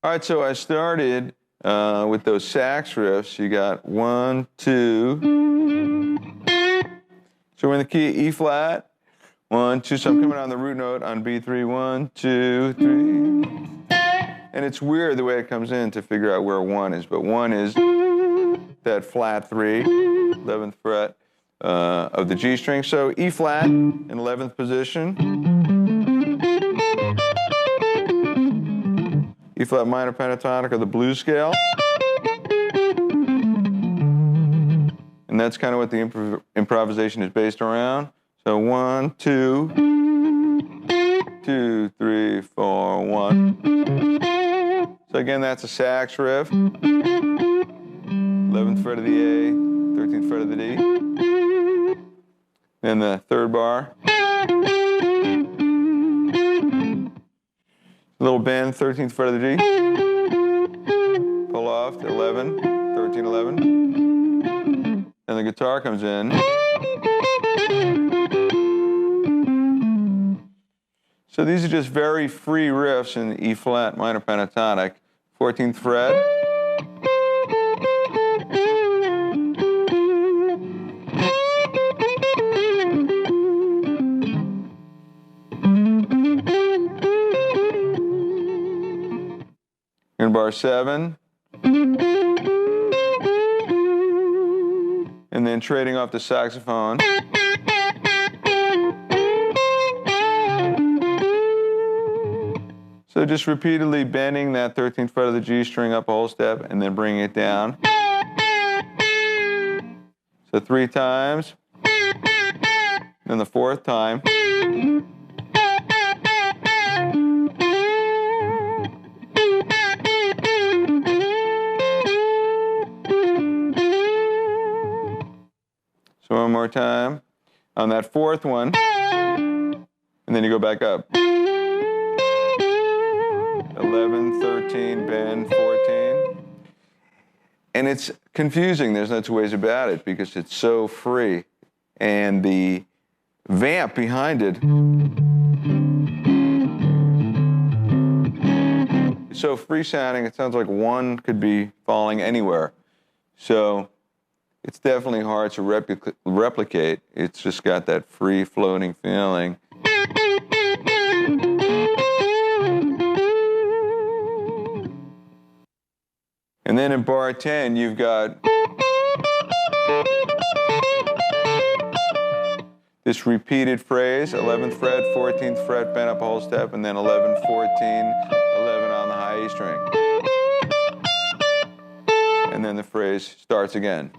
All right, so I started with those sax riffs. You got 1, 2. So we're in the key of E flat. 1, 2. So I'm coming on the root note on B3. 1, 2, 3. And it's weird the way it comes in to figure out where 1 is. But 1 is that flat 3, 11th fret of the G string. So E flat in 11th position. E flat minor pentatonic of the blues scale. And that's kind of what the improvisation is based around. So 1, 2, 2, 3, 4, 1. So again, that's a sax riff. 11th fret of the A, 13th fret of the D. Then the third bar. Little bend, 13th fret of the G. Pull off to 11, 13, 11. And the guitar comes in. So these are just very free riffs in E flat minor pentatonic, 14th fret. In bar 7. And then trading off the saxophone. So just repeatedly bending that 13th fret of the G string up a whole step and then bringing it down. So 3 times. Then the 4th time. So one more time on that 4th one, and then you go back up. 11, 13, bend, 14. And it's confusing, there's no two ways about it, because it's so free. And the vamp behind it is so free sounding, it sounds like 1 could be falling anywhere. So it's definitely hard to replicate. It's just got that free floating feeling. And then in bar 10, you've got this repeated phrase, 11th fret, 14th fret, bend up a whole step, and then 11, 14, 11 on the high E string. And then the phrase starts again.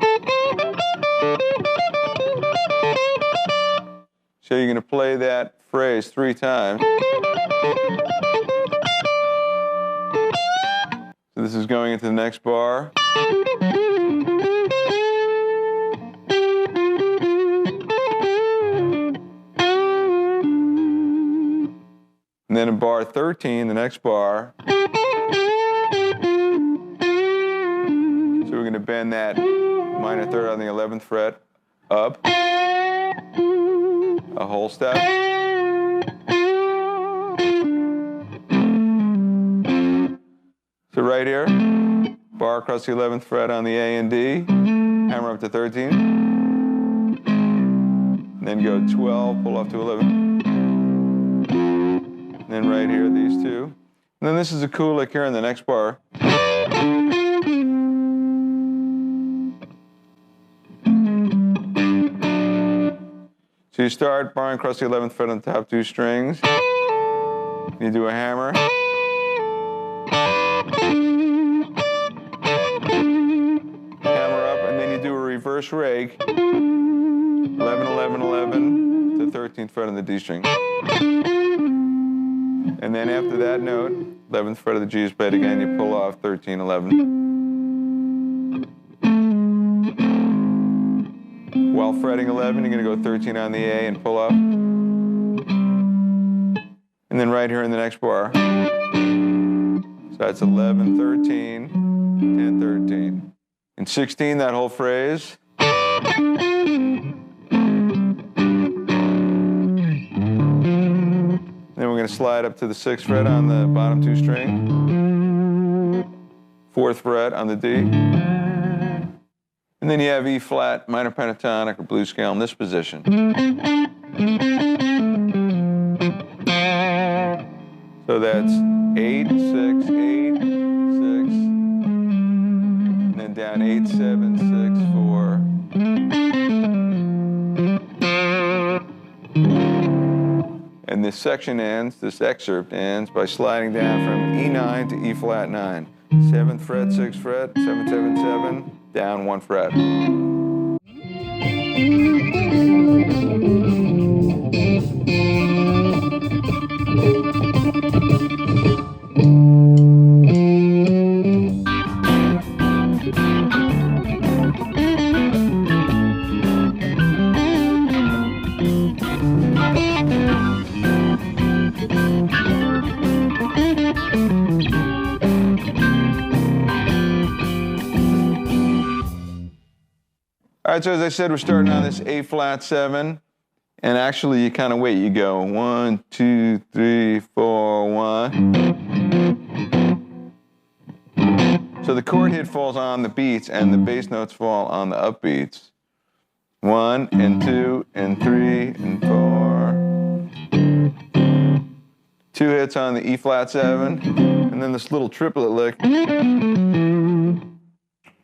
So you're going to play that phrase 3 times. So this is going into the next bar. And then in bar 13, the next bar. So we're going to bend that minor third on the 11th fret up a whole step. So right here, bar across the 11th fret on the A and D, hammer up to 13, then go 12, pull off to 11, and then right here, these two. And then this is a cool lick here in the next bar. So you start barring across the 11th fret on the top 2 strings. You do a hammer. first rake, 11, 11, 11, to 13th fret on the D string. And then after that note, 11th fret of the G is played again, you pull off 13, 11. While fretting 11, you're going to go 13 on the A and pull up. And then right here in the next bar. So that's 11, 13, 10, 13. In 16, that whole phrase. Then we're going to slide up to the 6th fret on the bottom 2 string. 4th fret on the D. And then you have E flat, minor pentatonic, or blues scale in this position. So that's 8, 6, 8, 6, and then down 8, 7, 6, 4. And this section ends, this excerpt ends by sliding down from E9 to E flat 9. 7th fret, 6th fret, 7, 7, 7, down 1 fret. All right, so as I said, we're starting on this A flat 7, and actually you kind of wait. You go 1, 2, 3, 4, 1. So the chord hit falls on the beats, and the bass notes fall on the upbeats. 1 and 2 and 3 and 4. 2 hits on the E flat 7, and then this little triplet lick.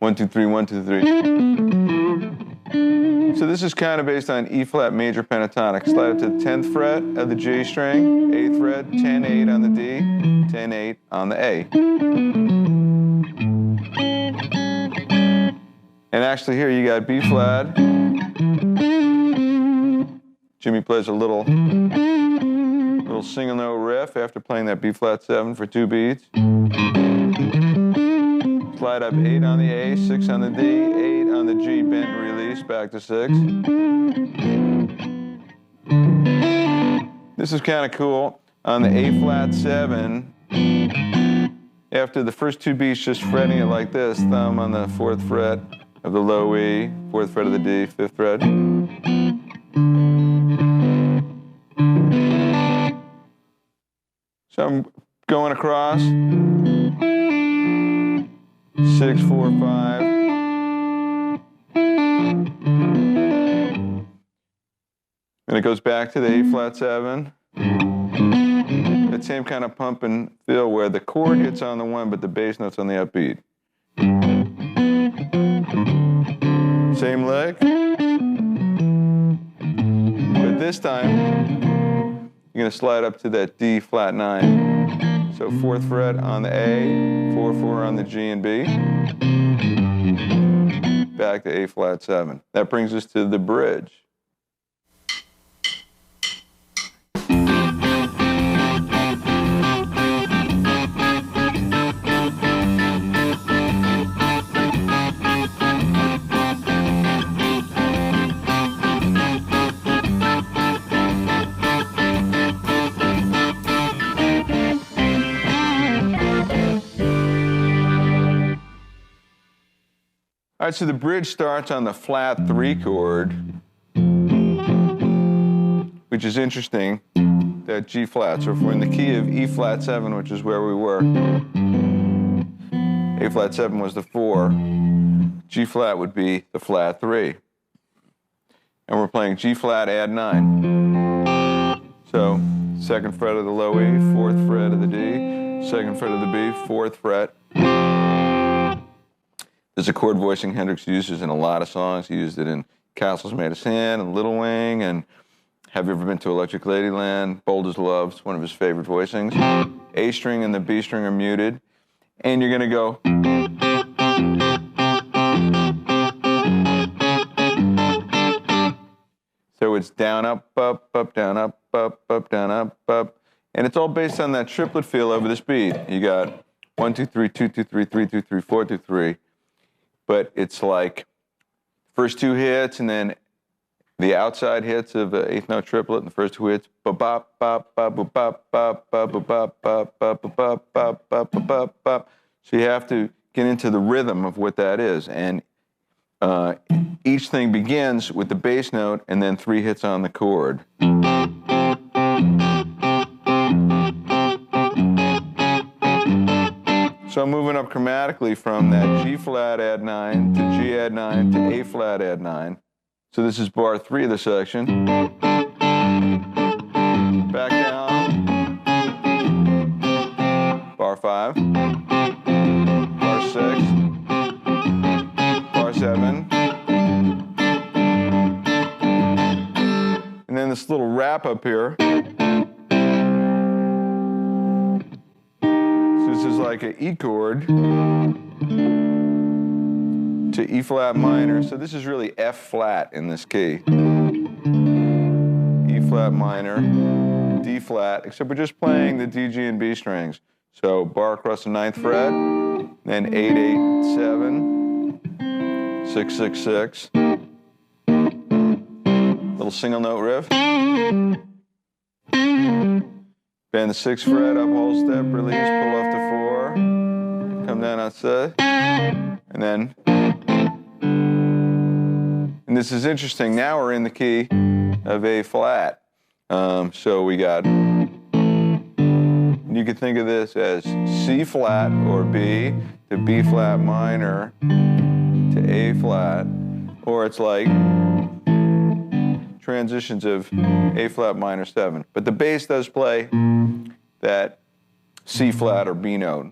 1, 2, 3, 1, 2, 3. So this is kind of based on E flat major pentatonic. Slide up to the 10th fret of the G string, 8th fret, 10, 8 on the D, 10, 8 on the A. And actually here you got B flat. Jimmy plays a little single note riff after playing that B flat 7 for 2 beats. Slide up 8 on the A, 6 on the D, 8 on the G, bent and release, back to 6. This is kind of cool. On the A flat 7, after the first 2 beats, just fretting it like this, thumb on the 4th fret of the low E, 4th fret of the D, 5th fret. So I'm going across. 6, 4, 5. And it goes back to the A flat 7. That same kind of pump and feel where the chord hits on the 1, but the bass note's on the upbeat. Same lick. But this time, you're going to slide up to that D flat 9. So 4th fret on the A, 4, 4 on the G and B. Back to A flat 7. That brings us to the bridge. All right, so the bridge starts on the flat 3 chord, which is interesting, that G flat. So if we're in the key of E flat 7, which is where we were, A flat 7 was the 4, G flat would be the flat 3. And we're playing G flat add 9. So 2nd fret of the low E, 4th fret of the D, 2nd fret of the B, 4th fret. There's a chord voicing Hendrix uses in a lot of songs. He used it in Castles Made of Sand and Little Wing, and Have You Ever Been to Electric Ladyland? Bold as Love, it's one of his favorite voicings. A string and the B string are muted, and you're going to go. So it's down, up, down, up, down, up. And it's all based on that triplet feel over this beat. You got 1, 2, 3, 2, 2, 3, 3, 2, 3, 4, 2, 3. But it's like first two hits and then the outside hits of an eighth note triplet and the first two hits. So you have to get into the rhythm of what that is. And each thing begins with the bass note and then 3 hits on the chord. So I'm moving up chromatically from that G flat add 9 to G add 9 to A flat add 9. So this is bar 3 of the section. Back down. Bar 5. Bar 6. Bar 7. And then this little wrap up here. This is like an E chord to E flat minor. So this is really F flat in this key. E flat minor, D flat, except we're just playing the D, G, and B strings. So bar across the 9th fret, then 8, 8, 7, 6, 6, 6. Little single note riff. Bend the 6th fret up, whole step, release, pull off to 4, come down outside, and then, and this is interesting, now we're in the key of A flat. So we got, you could think of this as C flat or B to B flat minor to A flat, or it's like transitions of A flat minor 7. But the bass does play that C flat or B note.